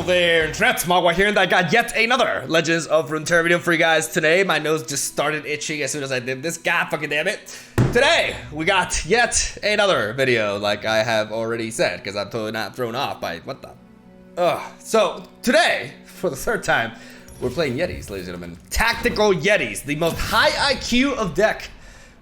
Hello there, MegaMogwai here, and I got yet another Legends of Runeterra video for you guys today. My nose just started itching as soon as I did this. God fucking damn it. Today, we got yet another video, like I have already said, because I'm totally not thrown off by what the... Ugh. So, today, for the third time, we're playing Yetis, ladies and gentlemen. Tactical Yetis, the most high IQ of deck,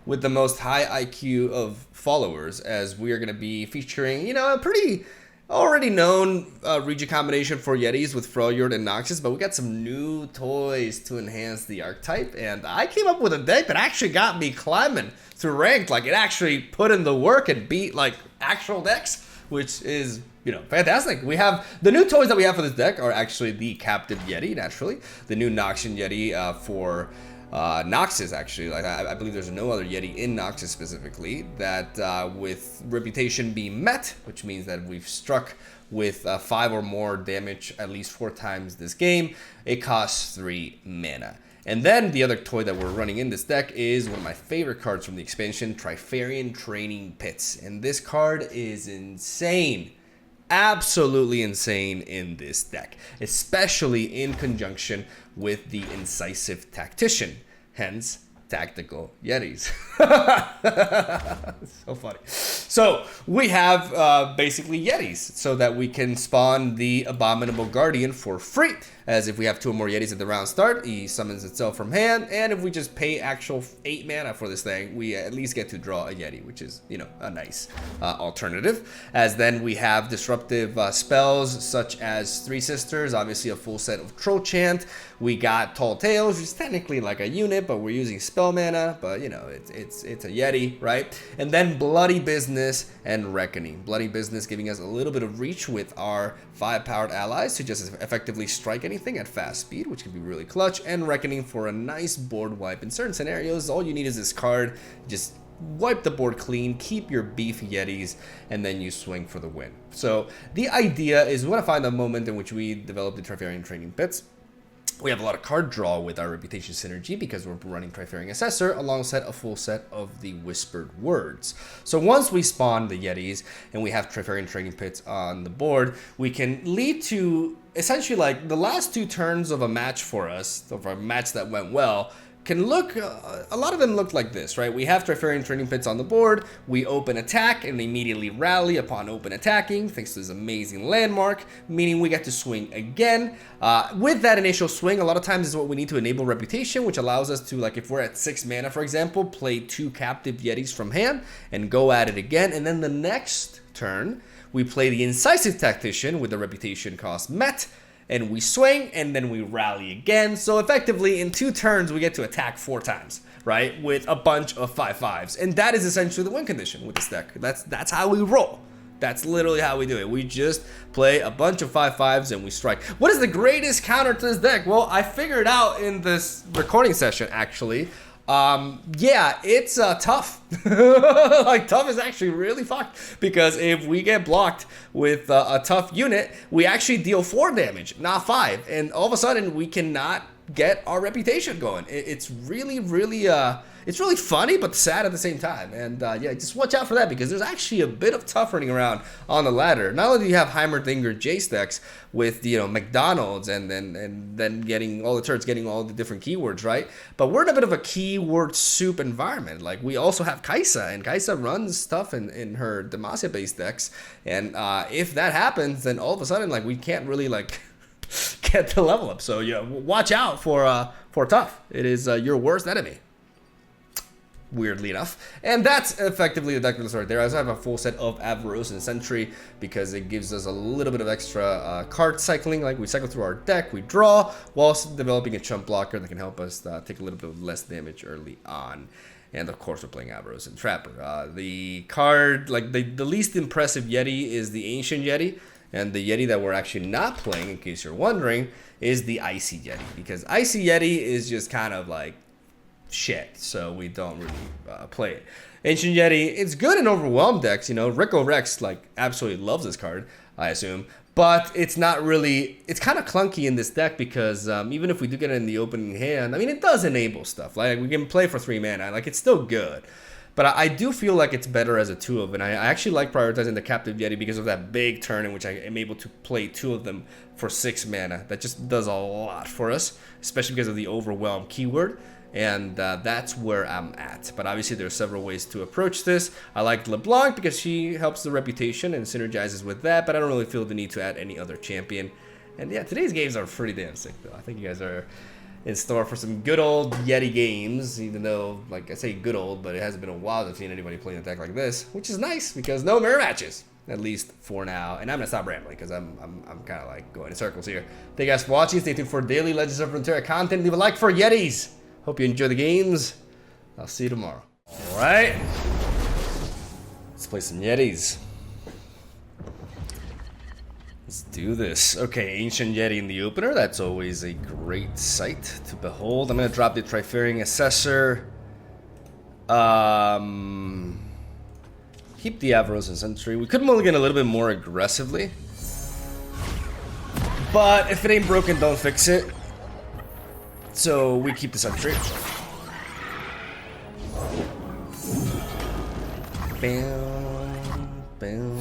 with the most high IQ of followers, as we are going to be featuring, you know, a pretty... already known region combination for Yetis with Freljord and Noxus, but we got some new toys to enhance the archetype, and I came up with a deck that actually got me climbing through ranked. Like, it actually put in the work and beat, like, actual decks, which is, you know, fantastic. We have, the new toys that we have for this deck are actually the Captive Yeti, naturally, the new Noxian Yeti for... Noxus, actually. Like, I believe there's no other Yeti in Noxus specifically that with reputation being met, which means that we've struck with 5 or more damage at least 4 times this game, it costs 3 mana. And then the other toy that we're running in this deck is one of my favorite cards from the expansion, Trifarian Training Pits. And this card is insane. Absolutely insane in this deck, especially in conjunction with the Incisive Tactician, hence Tactical Yetis. So funny. So we have basically Yetis so that we can spawn the Abominable Guardian for free, as if we have 2 or more Yetis at the round start, he summons itself from hand, and if we just pay actual 8 mana for this thing, we at least get to draw a Yeti, which is, you know, a nice alternative. As then we have disruptive spells such as Three Sisters, obviously a full set of Troll Chant. We got Tall Tales, which is technically like a unit, but we're using spell mana, but you know, it's a Yeti, right? And then Bloody Business and Reckoning. Bloody Business giving us a little bit of reach with our 5-powered allies to just effectively strike anything at fast speed, which can be really clutch, and Reckoning for a nice board wipe. In certain scenarios, all you need is this card, just wipe the board clean, keep your beefy Yetis, and then you swing for the win. So the idea is we want to find a moment in which we develop the Trifarian Training Pits. We have a lot of card draw with our Reputation Synergy because we're running Trifarian Assessor alongside a full set of the Whispered Words. So once we spawn the Yetis and we have Trifarian Training Pits on the board, we can lead to essentially like the last 2 turns of a match for us, of a match that went well, can look, a lot of them look like this, right? We have Trifarian Training Pits on the board, we open attack and immediately rally upon open attacking, thanks to this amazing landmark, meaning we get to swing again. With that initial swing, a lot of times is what we need to enable Reputation, which allows us to, like if we're at 6 mana, for example, play 2 Captive Yetis from hand and go at it again, and then the next turn, we play the Incisive Tactician with the Reputation cost met, and we swing, and then we rally again. So effectively, in 2 turns, we get to attack 4 times, right? With a bunch of 5/5s. And that is essentially the win condition with this deck. That's how we roll. That's literally how we do it. We just play a bunch of 5/5s and we strike. What is the greatest counter to this deck? Well, I figured out in this recording session, actually. Yeah, it's tough. Like, tough is actually really fucked, because if we get blocked with a tough unit, we actually deal 4 damage, not 5, and all of a sudden we cannot get our reputation going. It's really, really it's really funny but sad at the same time. And yeah, just watch out for that, because there's actually a bit of tough running around on the ladder. Not only do you have Heimerdinger Jace decks with, you know, McDonald's and then getting all the turrets, getting all the different keywords, right? But we're in a bit of a keyword soup environment. Like, we also have Kaisa, and Kaisa runs stuff in her Demacia based decks, and if that happens, then all of a sudden, like, we can't really like get the level up. So yeah, watch out for tough. It is your worst enemy, weirdly enough. And that's effectively the deck list right there. I also have a full set of Avaros and Sentry because it gives us a little bit of extra card cycling. Like, we cycle through our deck, we draw, whilst developing a chump blocker that can help us take a little bit of less damage early on. And of course, we're playing Avaros and Trapper. The card, like the least impressive Yeti is the Ancient Yeti. And the Yeti that we're actually not playing, in case you're wondering, is the Icy Yeti. Because Icy Yeti is just kind of like shit, so we don't really play it. Ancient Yeti, it's good in Overwhelmed decks, you know. Rico Rex, like, absolutely loves this card, I assume. But it's not really, it's kind of clunky in this deck because even if we do get it in the opening hand, I mean, it does enable stuff. Like, we can play for 3 mana, like, it's still good. But I do feel like it's better as a 2-of, and I actually like prioritizing the Captive Yeti because of that big turn in which I am able to play 2 of them for 6 mana. That just does a lot for us, especially because of the Overwhelm keyword, and that's where I'm at. But obviously there are several ways to approach this. I like LeBlanc because she helps the reputation and synergizes with that, but I don't really feel the need to add any other champion. And yeah, today's games are pretty damn sick though. I think you guys are in store for some good old Yeti games, even though, like I say good old, but it hasn't been a while to seen anybody play an attack like this, which is nice because no mirror matches, at least for now. And I'm gonna stop rambling because I'm kind of like going in circles here. Thank you guys for watching. Stay tuned for daily Legends of Runeterra content. Leave a like for Yetis. Hope you enjoy the games. I'll see you tomorrow. All right, let's play some Yetis. Let's do this. Okay, Ancient Yeti in the opener. That's always a great sight to behold. I'm going to drop the Trifaring Assessor. Keep the Avarosan Sentry. We could mulligan a little bit more aggressively. But if it ain't broken, don't fix it. So we keep the Sentry. Bam, bam.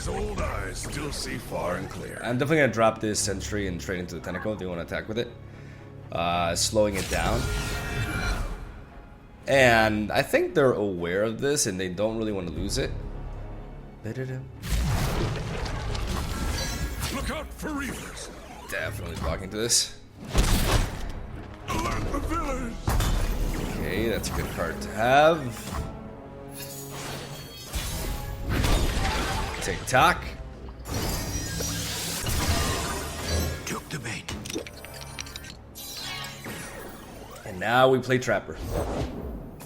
Old eyes still see far and clear. I'm definitely gonna drop this Sentry and trade into the Tentacle if they want to attack with it. Slowing it down. And I think they're aware of this and they don't really want to lose it. Look out for Reavers. Definitely blocking to this. Alert the village. Okay, that's a good card to have. Tick-tock. Took the bait. And now we play Trapper.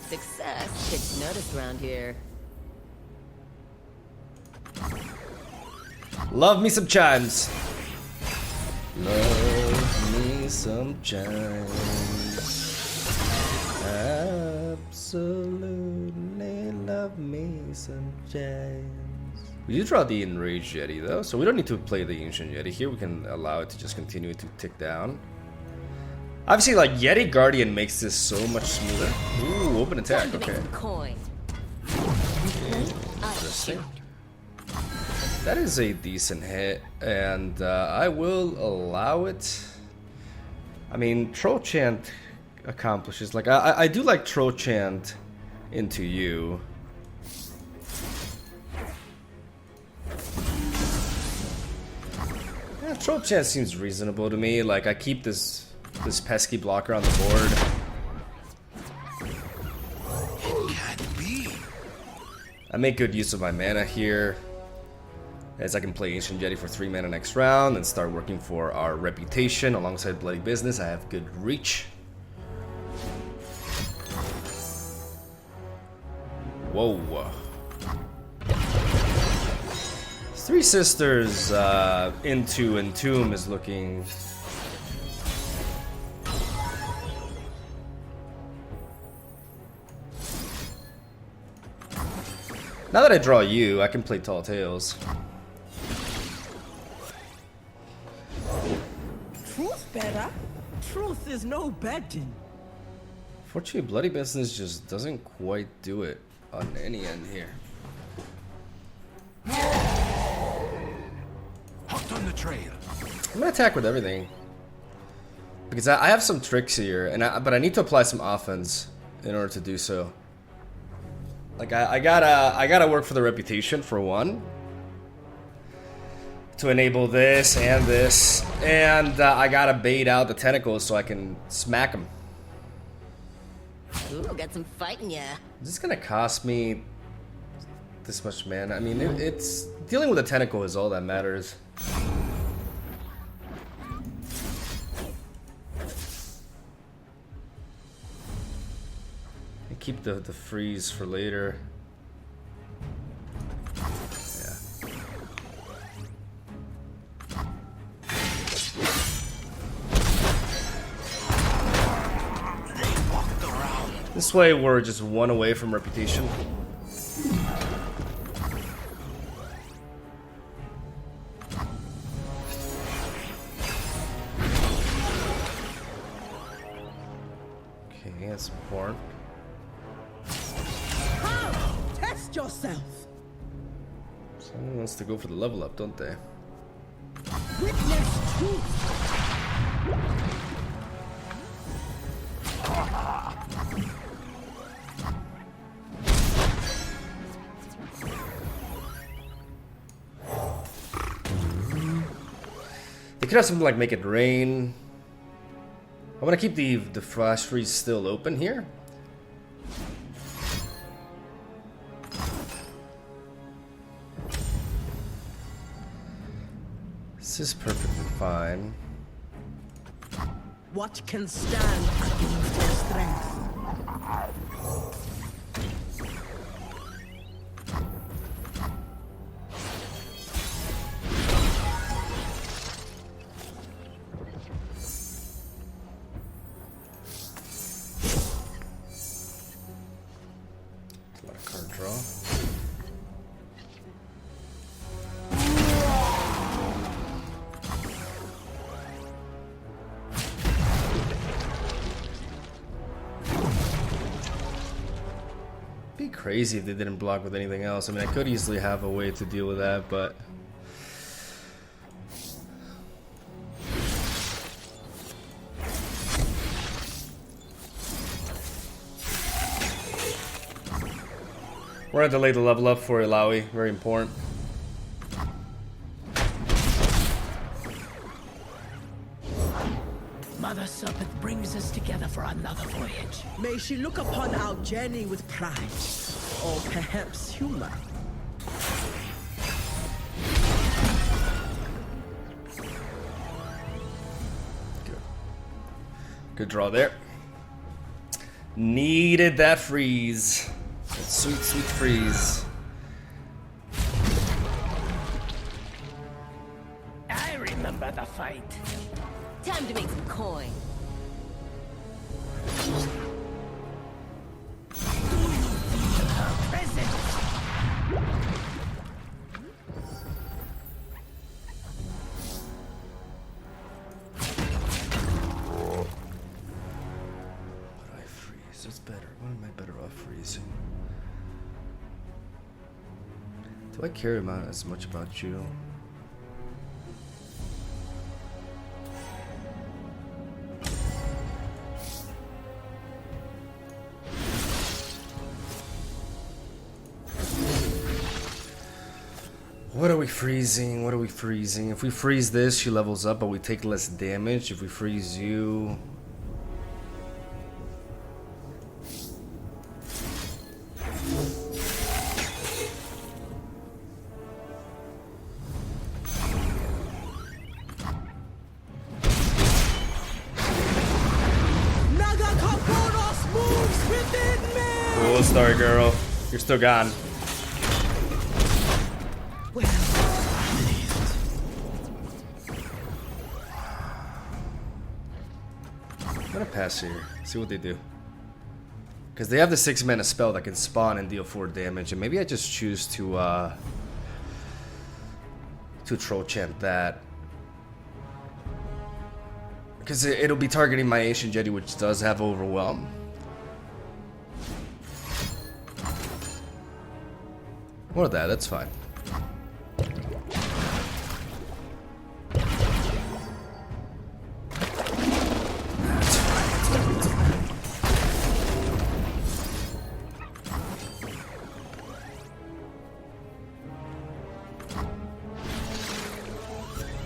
Success gets noticed around here. Love me some chimes. Love me some chimes. Absolutely love me some chimes. We do draw the Enraged Yeti though, so we don't need to play the Ancient Yeti here. We can allow it to just continue to tick down. Obviously, like, Yeti Guardian makes this so much smoother. Ooh, open attack, okay. Interesting. That is a decent hit, and I will allow it. I mean, Troll Chant accomplishes, like, I do like Troll Chant into you. Yeah, Troll Chant seems reasonable to me. Like, I keep this pesky blocker on the board. It can't be. I make good use of my mana here, as I can play Ancient Yeti for 3 mana next round and start working for our reputation alongside Bloody Business. I have good reach. Whoa. Three Sisters into Entomb is looking... Now that I draw you, I can play Tall Tales. Truth better. Truth is no betting. Fortunately, Bloody Business just doesn't quite do it on any end here. Hooked on the trail. I'm gonna attack with everything because I have some tricks here, and but I need to apply some offense in order to do so. Like I gotta work for the reputation for one, to enable this, and I gotta bait out the tentacles so I can smack them. Ooh, got some fighting ya. Is this gonna cost me this much mana? I mean, it's dealing with a tentacle is all that matters. Keep the freeze for later. Yeah. This way we're just one away from reputation. Okay, that's important. How? Test yourself. Someone wants to go for the level up, don't they? Witness truth. They could have something like make it rain. I want to keep the flash freeze still open here. This is perfectly fine. What can stand against your strength? That's a lot of card draw. Be crazy if they didn't block with anything else. I mean, I could easily have a way to deal with that, but we're gonna delay the level up for Ilaoi. Very important. Mother Serpent brings us together for another voyage. May she look upon our journey with pride, or perhaps humor. Good draw there. Needed that freeze. That sweet, sweet freeze. I remember the fight. Time to make some coin. It's better. What am I better off freezing? Do I care about as much about judo? What are we freezing? What are we freezing? If we freeze this, she levels up, but we take less damage. If we freeze you... Cool story, girl. You're still gone. I'm gonna pass here. See what they do. Because they have the 6-mana spell that can spawn and deal 4 damage, and maybe I just choose to troll chant that. Because it'll be targeting my Ancient Jetty, which does have Overwhelm. Or that, that's fine.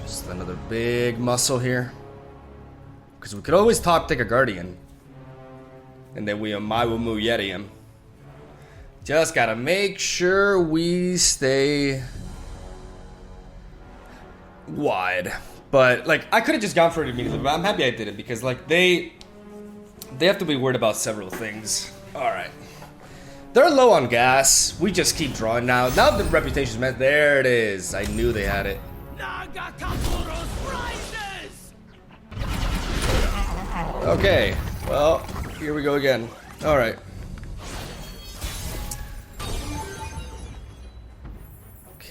Just another big muscle here. Because we could always top take a Guardian. And then we MegaMogwai Yeti him. Just gotta make sure we stay wide. But like, I could have just gone for it immediately, but I'm happy I didn't, because like they have to be worried about several things. All right, they're low on gas. We just keep drawing now. Now the reputation's met. There it is. I knew they had it. Okay, well, here we go again. All right.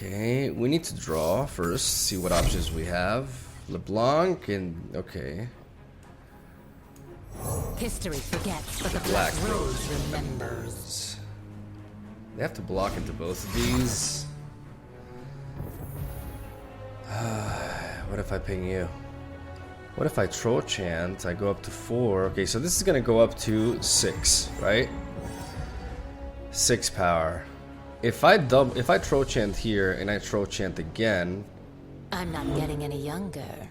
Okay, we need to draw first, see what options we have. LeBlanc and... okay. History forgets, but the Black Black Rose remembers. They have to block into both of these. What if I ping you? What if I troll chant? I go up to 4. Okay, so this is gonna go up to 6, right? 6 power. If I troll chant here and I troll chant again, I'm not getting any younger.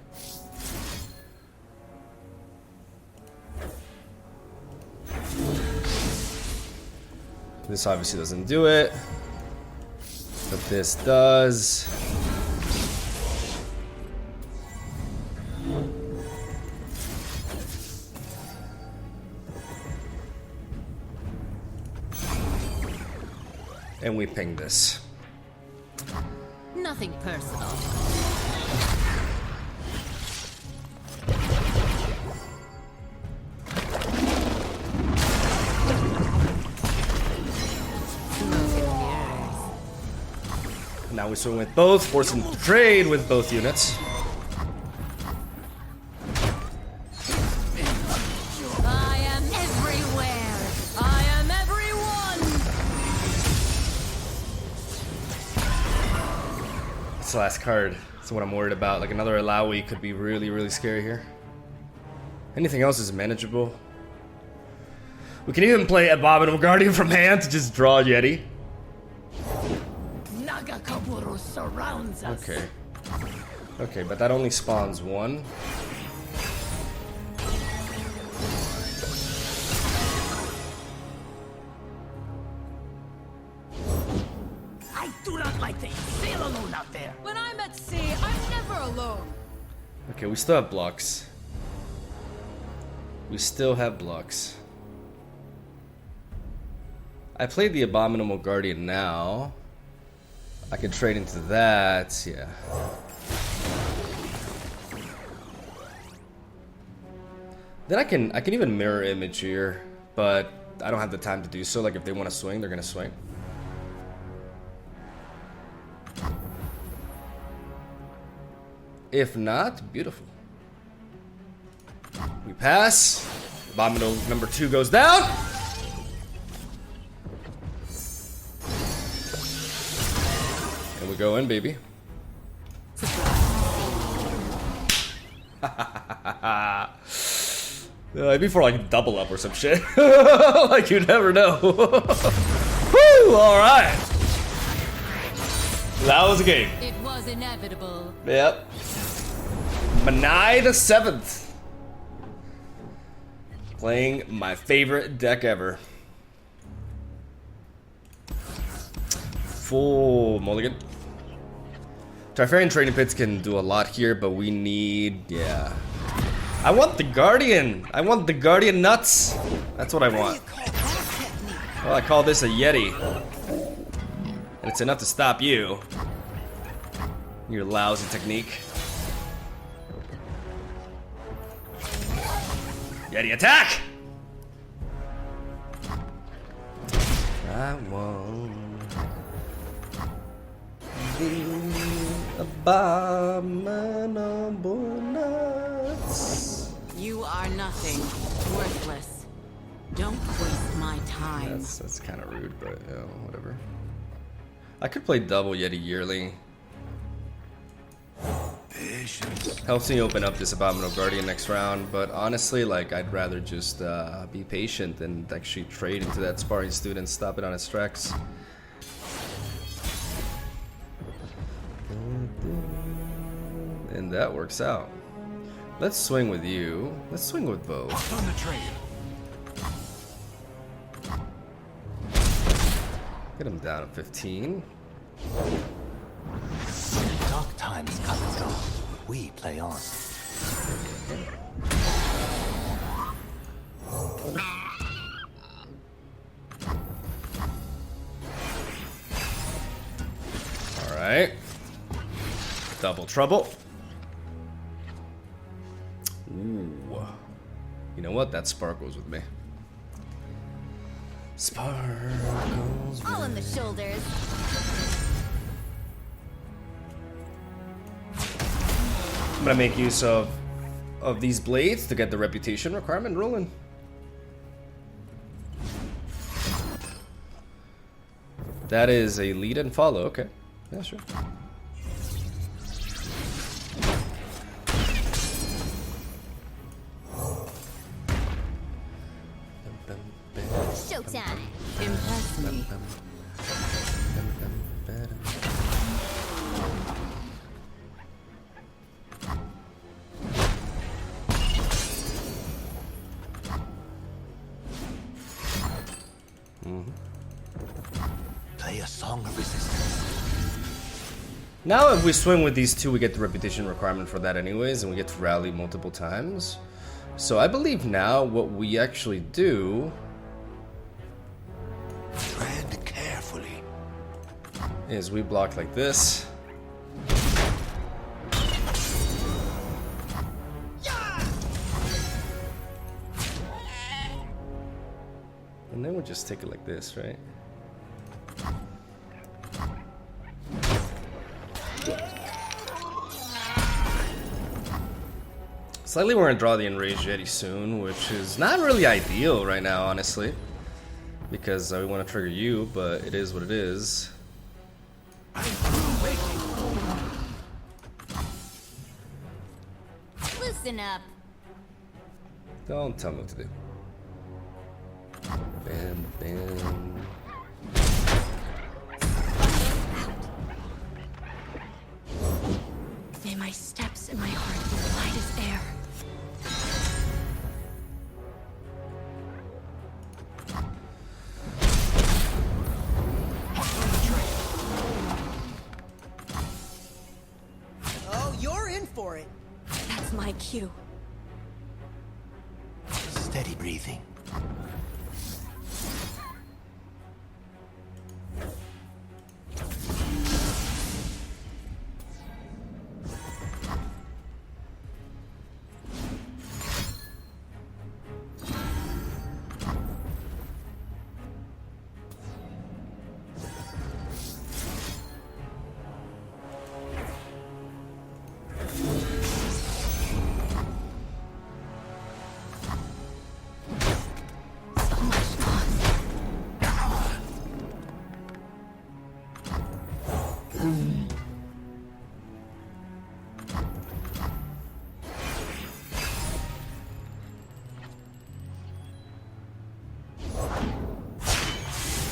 this obviously doesn't do it, but this does. And we ping this. Nothing personal. Now we swing with both, forcing trade with both units. I am everywhere. I am everyone. It's the last card. That's what I'm worried about. Like another Alawi could be really, really scary here. Anything else is manageable. We can even play Abominable Guardian from hand to just draw a Yeti. Nagakaburo surrounds us. Okay. Okay, but that only spawns one. I do not like that you sail alone out there. When I'm at sea, I'm never alone. Okay, we still have blocks. We still have blocks. I played the Abominable Guardian now. I can trade into that, yeah. Then I can even mirror image here, but I don't have the time to do so. Like if they want to swing, they're gonna swing. If not, beautiful. We pass. Abominable number 2 goes down. And we go in, baby. Maybe for like double up or some shit. Like you never know. Woo! Alright. That was a game. It was inevitable. Yep. Manai the 7th. Playing my favorite deck ever. Full mulligan. Tarfarian Trading Pits can do a lot here, but we need, yeah. I want the Guardian. I want the Guardian nuts. That's what I want. Well, I call this a Yeti. And it's enough to stop you. Your lousy technique. Yeti attack! I want the abominable nuts. You are nothing. Worthless. Don't waste my time. That's kind of rude, but you know, whatever. I could play double Yeti yearly. Patience. Helps me open up this Abominable Guardian next round, but honestly, like, I'd rather just be patient and actually trade into that sparring student, stop it on its tracks. And that works out. Let's swing with you. Let's swing with both. Hot on the trail. Get him down to 15. Dark times come and go. We play on. Alright. Double trouble. Ooh. You know what? That sparkles with me. Sparkles. All in the shoulders. I'm gonna make use of of these blades to get the reputation requirement rolling. That is a lead and follow. Okay. Yeah, sure. Showtime. Impress me. Play a song of resistance. Now if we swing with these two, we get the reputation requirement for that anyways, and we get to rally multiple times. So I believe now what we actually do Tread carefully. is we block like this. And then we'll just take it like this, right? Slightly we're gonna draw the Enraged Yeti soon, which is not really ideal right now, honestly. Because we want to trigger you, but it is what it is. Loosen up. Don't tell me what to do. Bam, bam. May my steps and my heart be light as air. Oh, you're in for it. That's my cue. Steady breathing.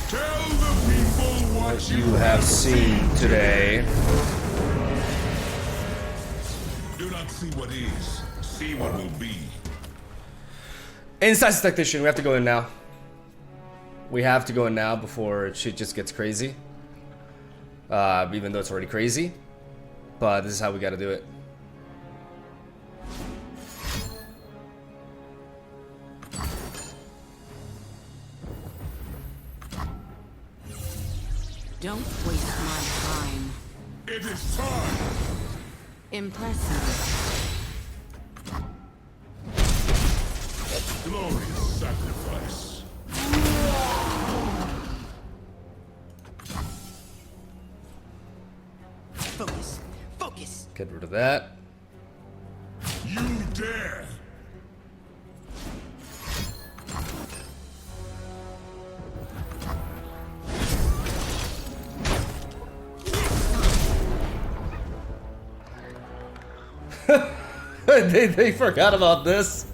Tell the people what You have seen today. do not see what is, see what will be. Insights Tactician, we have to go in now. We have to go in now before shit just gets crazy. Even though it's already crazy. But this is how we gotta do it. Don't waste my time. It is time. Impress me. Glorious sacrifice. Focus. Focus. Get rid of that. You dare. they forgot about this.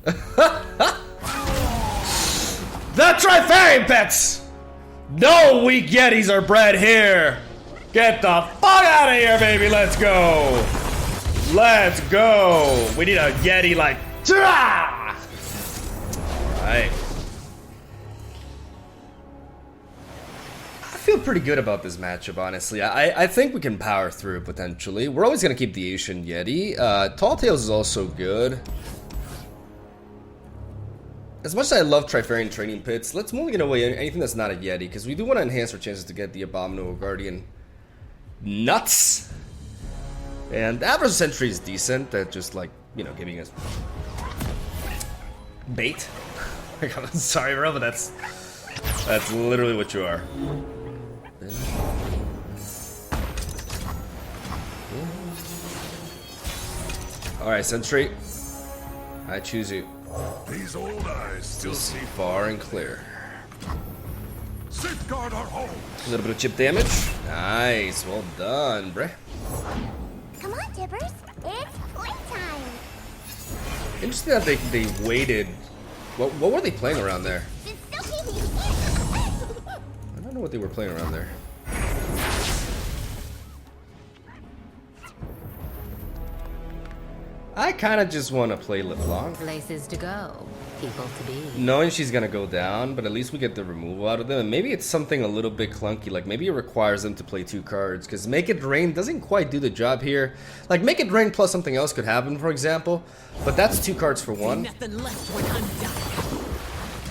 The Trifarian pets! No weak Yetis are bred here! Get the fuck out of here, baby! Let's go! Let's go! We need a Yeti like... Alright. I feel pretty good about this matchup, honestly. I think we can power through it, potentially. We're always going to keep the Asian Yeti. Tall Tales is also good. As much as I love Trifarian training pits, let's mulligan away anything that's not a Yeti, because we do want to enhance our chances to get the Abominable Guardian nuts. And the average Sentry is decent at just, like, you know, giving us bait. I'm sorry, bro, but that's literally what you are. Alright, Sentry. I choose you. These old eyes still see. Far and clear. Safeguard our home. A little bit of chip damage. Nice. Well done, bruh. Come on, Tibbers. It's playtime. Interesting that they waited. What were they playing around there? I don't know what they were playing around there. I kind of just want to play LeBlanc. Places to go, people to be. Knowing she's going to go down, but at least we get the removal out of them. And maybe it's something a little bit clunky. Like maybe it requires them to play 2 cards. Because Make It Rain doesn't quite do the job here. Like Make It Rain plus something else could happen, for example. But that's 2 cards for 1. Nothing left when I'm done.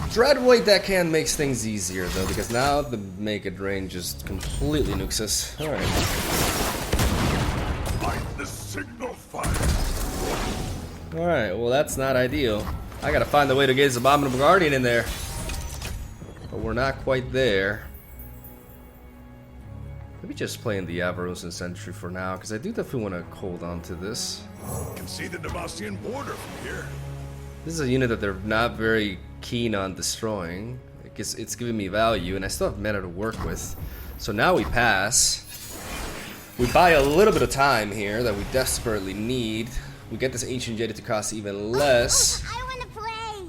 Dreadweight Deckhand makes things easier though. Because now the Make It Rain just completely nukes us. Alright. Light the signal fire. Alright, well that's not ideal. I gotta find a way to get his Abominable Guardian in there. But we're not quite there. Maybe just playing the Avaros and Sentry for now, because I do definitely want to hold on to this. You can see the Demacian border from here. This is a unit that they're not very keen on destroying. I guess it's giving me value, and I still have mana to work with. So now we pass. We buy a little bit of time here that we desperately need. We get this Ancient Yeti to cost even less. I want to play.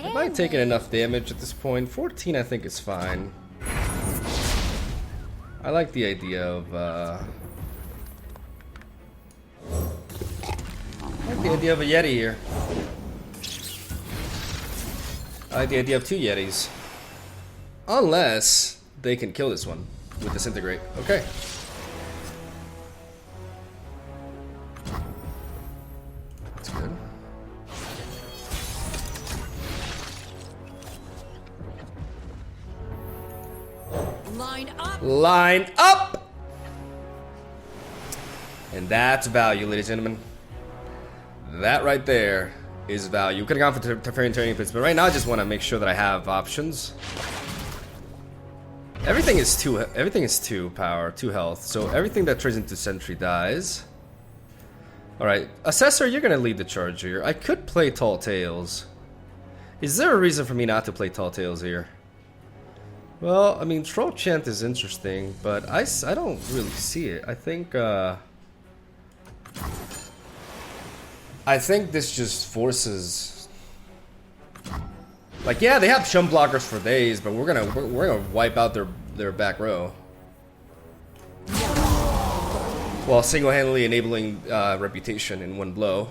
Am I taking enough damage at this point? 14 I think is fine. I like the idea of a Yeti here. I like the idea of 2 Yetis. Unless they can kill this one with Disintegrate. Okay. That's good. Line up. Line up! And that's value, ladies and gentlemen. That right there is value. We could have gone for Teferian Turning Pits, but right now I just want to make sure that I have options. Everything is 2 power, 2 health. So everything that turns into Sentry dies. Alright, Assessor, you're gonna lead the charge here. I could play Tall Tales. Is there a reason for me not to play Tall Tales here? Well, I mean, Troll Chant is interesting, but I don't really see it. I think this just forces... Like, yeah, they have chum blockers for days, but we're gonna wipe out their back row. While single-handedly enabling Reputation in 1 blow.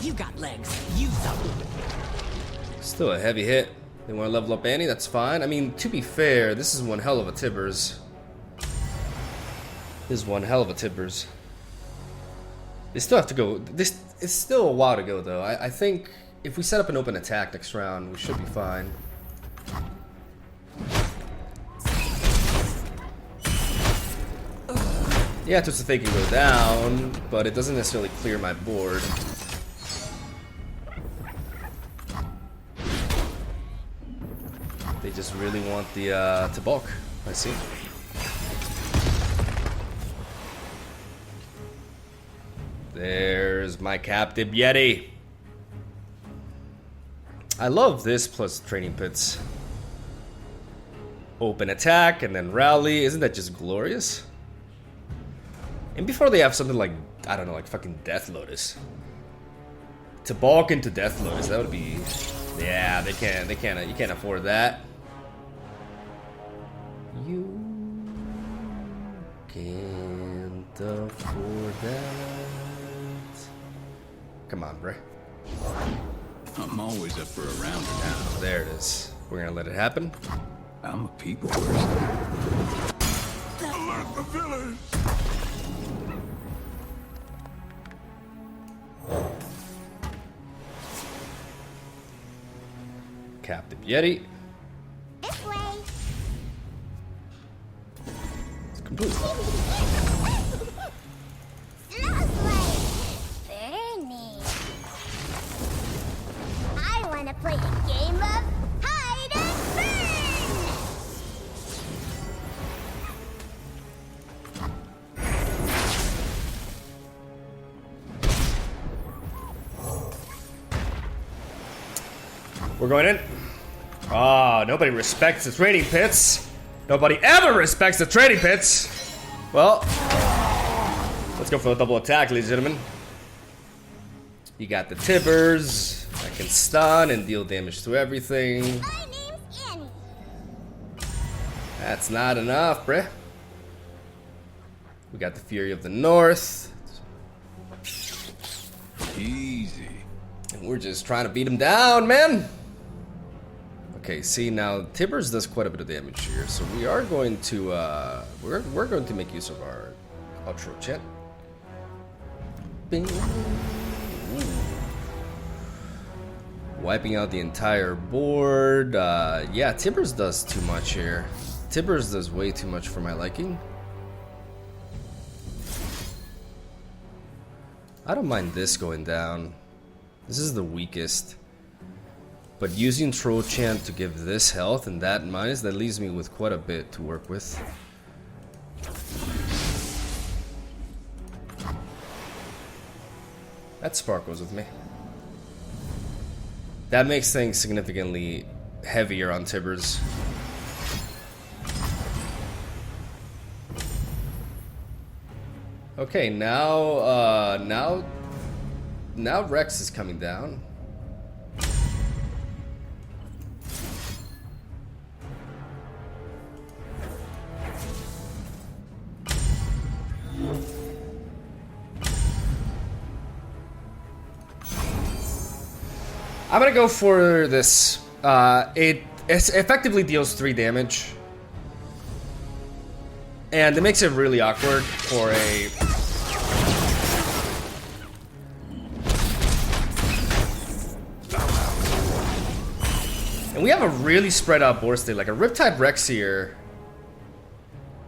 You got legs. Use them. Still a heavy hit. They want to level up Annie, that's fine. I mean, to be fair, this is one hell of a Tibbers. This is one hell of a Tibbers. They still have to go. It's still a while to go, though. I think if we set up an open attack next round, we should be fine. Yeah, Twisted Fate can go down, but it doesn't necessarily clear my board. They just really want the to bulk. I see. There's my Captive Yeti. I love this plus Training Pits. Open attack and then rally. Isn't that just glorious? And before they have something like, I don't know, like fucking Death Lotus. To bulk into Death Lotus, that would be... Yeah, you can't afford that. You can't afford that. Come on, bro. I'm always up for a round now. There it is. We're gonna let it happen. I'm a people person. Alert the village! Captive Yeti. This way. It's complete. Very neat. I want to play a game of hide and We're going in. Ah, nobody respects the trading pits. Nobody ever respects the trading pits. Well, let's go for the double attack, ladies and gentlemen. You got the Tibbers that can stun and deal damage to everything. My name's Annie. That's not enough, bruh. We got the Fury of the North. Easy. And we're just trying to beat him down, man. Okay, see now Tibbers does quite a bit of damage here, so we are going to we're going to make use of our Ultra Chant. Bing. Ooh. Wiping out the entire board. Yeah, Tibbers does too much here. Tibbers does way too much for my liking. I don't mind this going down. This is the weakest. But using Troll Chant to give this health and that minus, that leaves me with quite a bit to work with. That spark goes with me. That makes things significantly heavier on Tibbers. Okay, now Rex is coming down. I'm gonna go for this. It effectively deals 3 damage. And it makes it really awkward for a... And we have a really spread out board state, like a Riptide Rex here.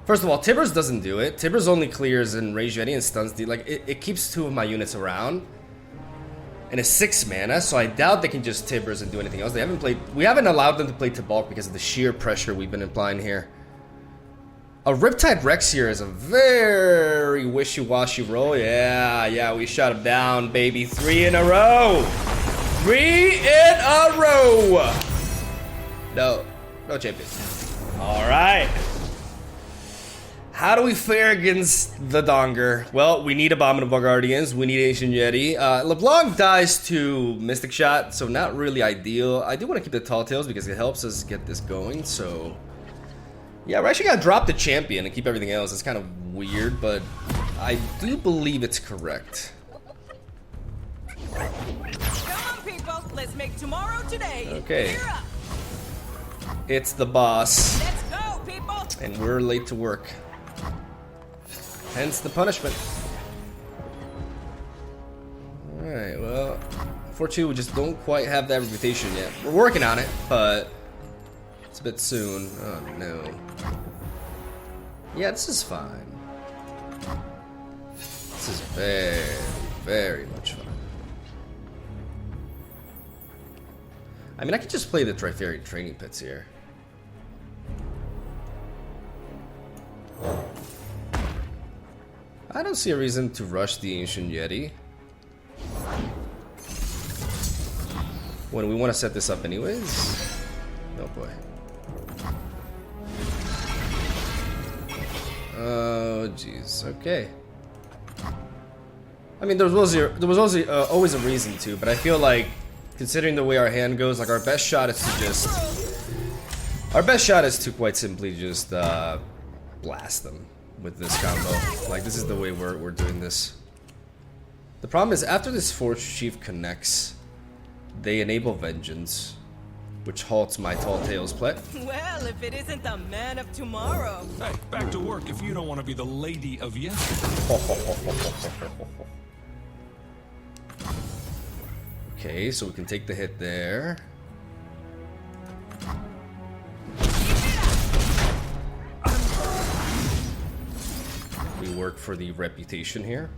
First of all, Tibbers doesn't do it. Tibbers only clears and Rage Yeti and stuns the... Like, it keeps 2 of my units around. And it's 6 mana, so I doubt they can just Tibbers and do anything else. They haven't played... We haven't allowed them to play Tibalt because of the sheer pressure we've been applying here. A Riptide Rex here is a very wishy-washy roll. Yeah, we shut him down, baby. 3 in a row. 3 in a row. No champion. All right. How do we fare against the Donger? Well, we need Abominable Guardians. We need Ancient Yeti. LeBlanc dies to Mystic Shot, so not really ideal. I do want to keep the Tall Tales because it helps us get this going, so... Yeah, we're actually gonna drop the champion and keep everything else. It's kind of weird, but I do believe it's correct. Come on, people. Let's make tomorrow today. Okay. Cheer up. It's the boss. Let's go, people. And we're late to work. Hence the punishment. Alright, well, unfortunately we just don't quite have that reputation yet. We're working on it, but it's a bit soon. Oh no. Yeah, this is fine. This is very, very much fun. I mean, I could just play the Trifarian Training Pits here. I don't see a reason to rush the Ancient Yeti when we want to set this up anyways. Oh boy. Oh jeez. Okay. I mean, there was always a reason to, but I feel like, considering the way our hand goes, like our best shot is to quite simply just blast them with this combo. Like, this is the way we're doing this. The problem is, after this Forge Chief connects, they enable Vengeance, which halts my Tall Tales play. Well, if it isn't the man of tomorrow. Hey, back to work if you don't want to be the lady of yesterday. Okay, so we can take the hit there. We work for the reputation here.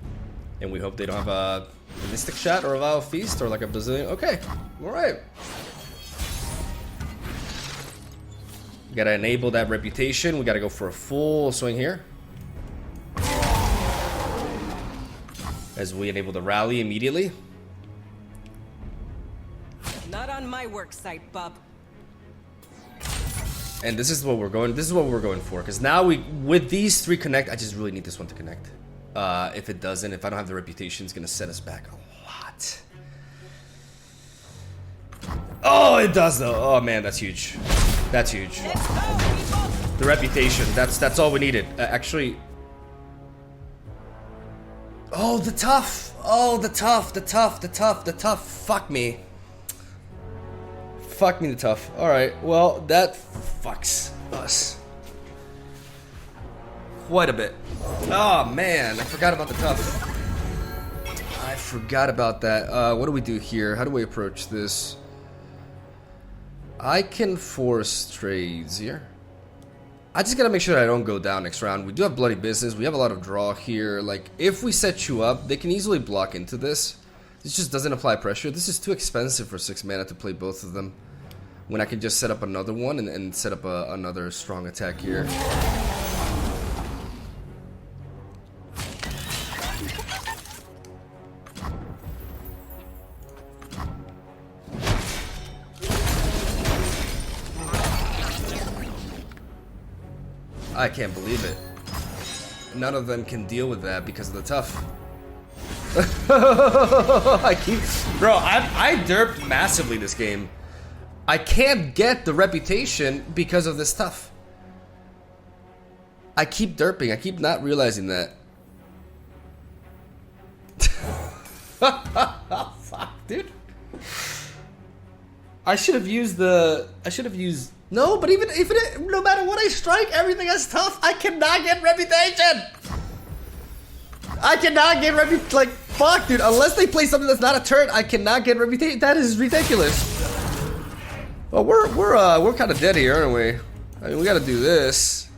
And we hope they don't have a Mystic Shot or a Vile Feast or like a Brazilian. Okay, alright. We gotta enable that reputation. We gotta go for a full swing here. As we enable the rally immediately. Not on my my work site, bub. And this is what we're going. This is what we're going for. Because now with these 3 connect, I just really need this one to connect. If it doesn't, if I don't have the reputation, it's gonna set us back a lot. Oh, it does though. Oh man, that's huge. That's huge. The reputation. That's all we needed. Actually. Oh, the tough. Oh, the tough. The tough. The tough. The tough. Fuck me. Fuck me the tough. Alright, well, that fucks us quite a bit. Oh man, I forgot about the tough. I forgot about that. What do we do here? How do we approach this? I can force trades here. I just gotta make sure that I don't go down next round. We do have bloody business. We have a lot of draw here. Like, if we set you up, they can easily block into this. This just doesn't apply pressure. This is too expensive for 6 mana to play both of them. When I can just set up another one and set up another strong attack here. I can't believe it. None of them can deal with that because of the tough. Bro, I derped massively this game. I can't get the reputation because of this stuff. I keep derping. I keep not realizing that. Fuck, dude. I should have used the. No, but even if it, no matter what I strike, everything is tough. I cannot get reputation. I cannot get reputation. Like, fuck, dude. Unless they play something that's not a turret, I cannot get reputation. That is ridiculous. Well, we're kind of dead here, aren't we? I mean, we got to do this,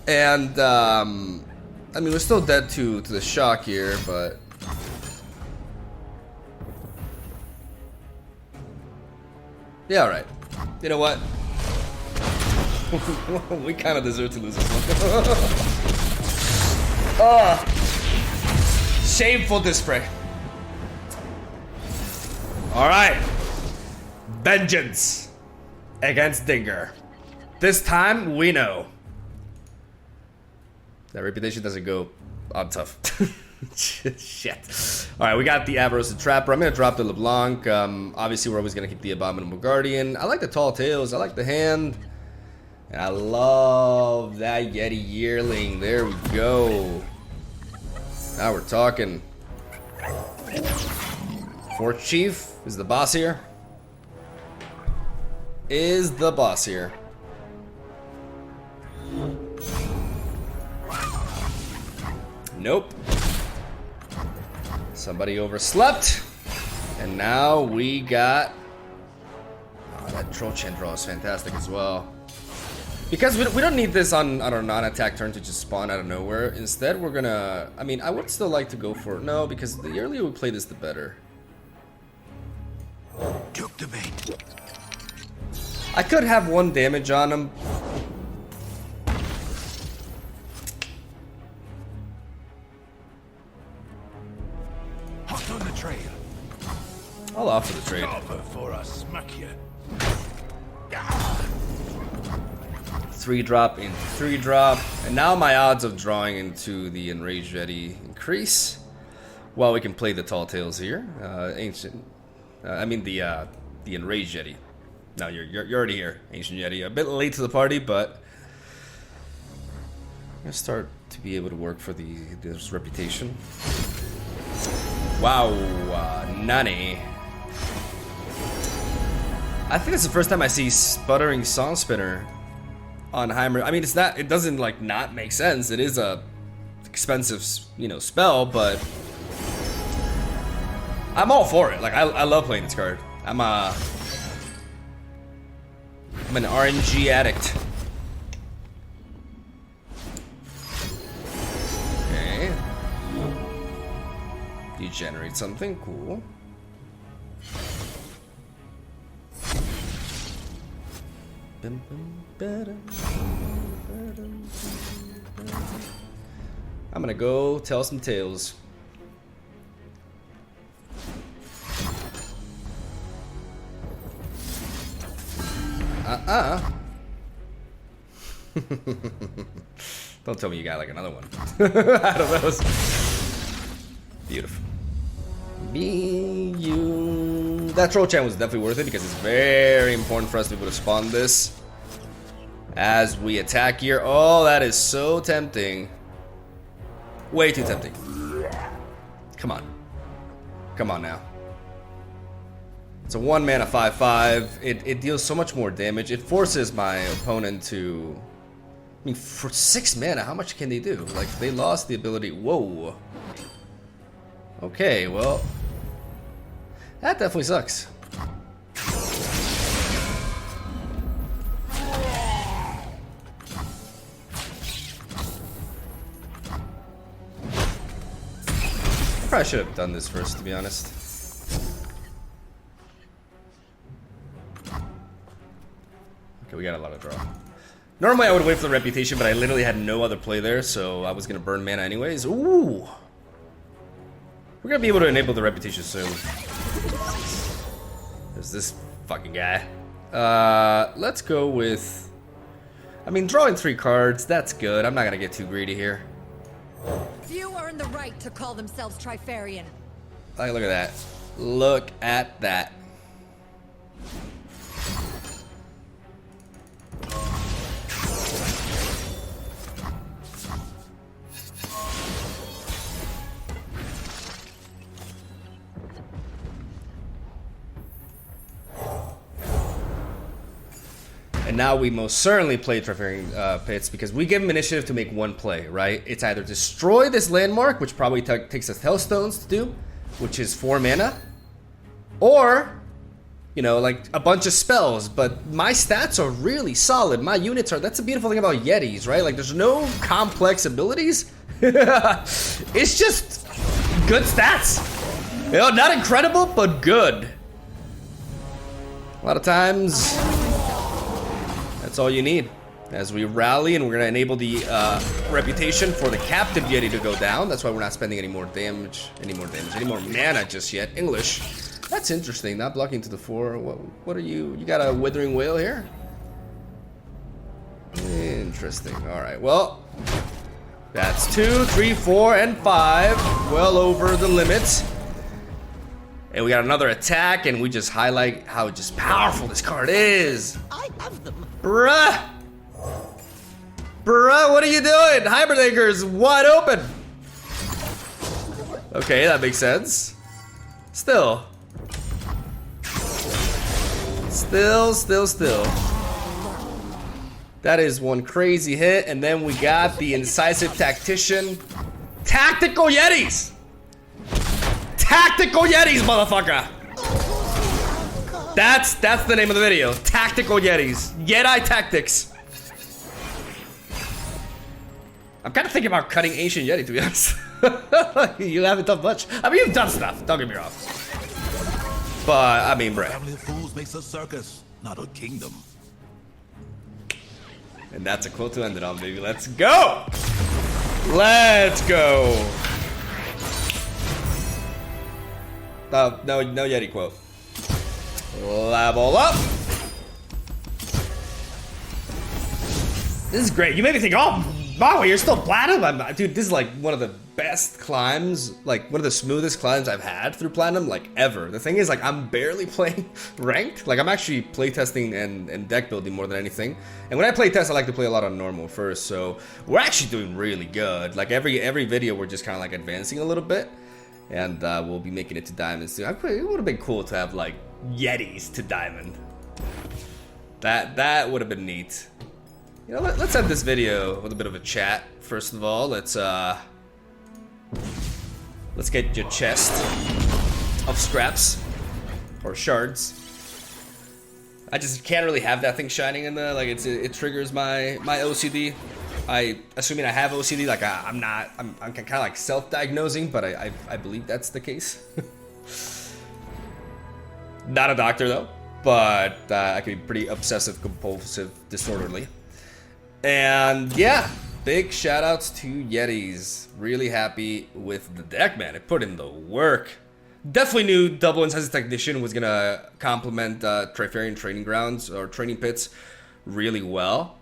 and I mean, we're still dead to the shock here, but yeah, all right. You know what? We kind of deserve to lose this one. Oh, shameful display. Alright, vengeance against Dinger. This time we know that reputation doesn't go on tough. Shit. Alright, we got the Avarice Trapper. I'm gonna drop the LeBlanc. Obviously we're always gonna keep the Abominable Guardian. I like the Tall Tales, I like the hand. And I love that Yeti Yearling. There we go. Now we're talking. Fort Chief is the boss here. Is the boss here. Nope. Somebody overslept. And now we got... Oh, that Troll Chain draw is fantastic as well. Because we don't need this on our non-attack turn to just spawn out of nowhere. Instead, we're gonna... I mean, I would still like to go for... No, because the earlier we play this, the better. Took the bait. I could have 1 damage on him. Hot on the trail. I'll offer the trade. Stop before I smack you. 3-drop into 3-drop. And now my odds of drawing into the Enraged Yeti increase. Well, we can play the Tall Tales here. Ancient... I mean the Enraged Yeti. No, you're already here, Ancient Yeti. A bit late to the party, but I'm gonna start to be able to work for this reputation. Wow, Nani. I think it's the first time I see Sputtering Song Spinner on Heimer. I mean, it's not. It doesn't like not make sense. It is a expensive, spell, but. I'm all for it. Like I love playing this card. I'm an RNG addict. Okay. You generate something cool. I'm gonna go tell some tales. Don't tell me you got like another one. Out of those. Beautiful. That troll chant was definitely worth it because it's very important for us to be able to spawn this as we attack here. Oh, that is so tempting. Way too tempting. Come on. Come on now. It's a 1 mana 5/5. It deals so much more damage. It forces my opponent to... I mean, for 6 mana, how much can they do? Like, they lost the ability... Whoa. Okay, well... That definitely sucks. I probably should have done this first, to be honest. Okay, we got a lot of draw. Normally I would wait for the reputation, but I literally had no other play there, so I was gonna burn mana anyways. Ooh! We're gonna be able to enable the reputation soon. There's this fucking guy. Let's go with... I mean, drawing 3 cards, that's good. I'm not gonna get too greedy here. Few earn the right to call themselves Trifarian. Like, look at that. Look at that. And now we most certainly play Trifarian Pits because we give him initiative to make 1 play, right? It's either destroy this landmark, which probably takes us Hellstones to do, which is 4 mana, or, you know, like a bunch of spells. But my stats are really solid. My units are, that's the beautiful thing about Yetis, right? Like, there's no complex abilities. It's just good stats. You know, not incredible, but good. A lot of times... That's all you need. As we rally, and we're gonna enable the reputation for the captive Yeti to go down. That's why we're not spending any more mana just yet. English. That's interesting. Not blocking to the 4. What are you? You got a withering whale here? Interesting. All right. Well, that's 2, 3, 4, and 5. Well over the limit. And we got another attack, and we just highlight how just powerful this card is. I have them. Bruh! Bruh, what are you doing? Hibernator's wide open. Okay, that makes sense. Still. That is one crazy hit, and then we got the Incisive Tactician. Tactical Yetis! Tactical Yetis, motherfucker! That's the name of the video. Tactical Yetis. Yeti Tactics. I'm kind of thinking about cutting Ancient Yeti, to be honest. You haven't done much. I mean, you've done stuff. Don't get me wrong. But, I mean, bruh. Family of fools makes a circus, not a kingdom. And that's a quote to end it on, baby. Let's go! Let's go! No Yeti quote. Level up! This is great. You made me think, oh, wow, you're still platinum? Dude, this is like one of the best climbs, like one of the smoothest climbs I've had through platinum, like ever. The thing is, like, I'm barely playing ranked. Like, I'm actually playtesting and deck building more than anything. And when I play test, I like to play a lot on normal first. So we're actually doing really good. Like, every video, we're just kind of like advancing a little bit. And we'll be making it to diamond soon. It would have been cool to have like Yetis to diamond. That would have been neat. You know, let's end this video with a bit of a chat. First of all, let's get your chest of scraps or shards. I just can't really have that thing shining in there. Like it triggers my OCD. Assuming I have OCD, like I'm kind of like self-diagnosing, but I believe that's the case. Not a doctor though, but I can be pretty obsessive, compulsive, disorderly. And yeah, big shout outs to Yetis. Really happy with the deck, man. It put in the work. Definitely knew double Incisive Technician was gonna complement Trifarian Training Grounds or Training Pits really well.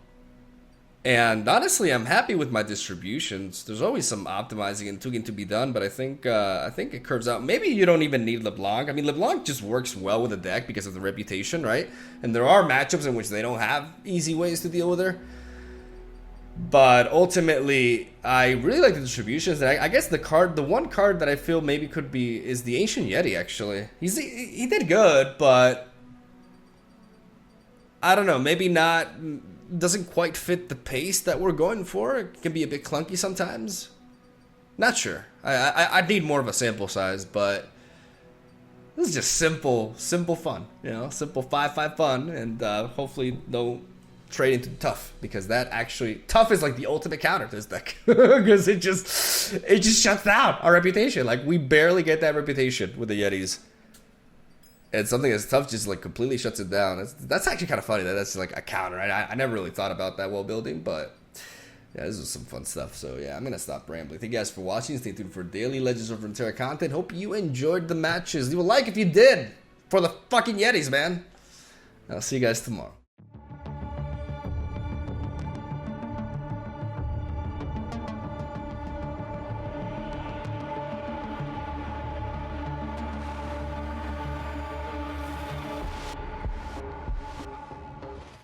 And honestly, I'm happy with my distributions. There's always some optimizing and tweaking to be done, but I think it curves out. Maybe you don't even need LeBlanc. I mean, LeBlanc just works well with the deck because of the reputation, right? And there are matchups in which they don't have easy ways to deal with her. But ultimately, I really like the distributions. And I guess the one card that I feel maybe could be is the Ancient Yeti. Actually, he did good, but I don't know. Maybe not. Doesn't quite fit the pace that we're going for. It can be a bit clunky sometimes. Not sure. I need more of a sample size, but this is just simple fun. You know, simple 5/5 fun, and hopefully don't trade into tough, because that actually tough is like the ultimate counter to this deck because it just shuts down our reputation. Like we barely get that reputation with the Yetis. And something that's tough just like completely shuts it down. That's actually kind of funny that that's like a counter. I never really thought about that while building, but yeah, this was some fun stuff. So yeah, I'm gonna stop rambling. Thank you guys for watching. Stay tuned for daily Legends of Runeterra content. Hope you enjoyed the matches. Leave a like if you did for the fucking Yetis, man. I'll see you guys tomorrow.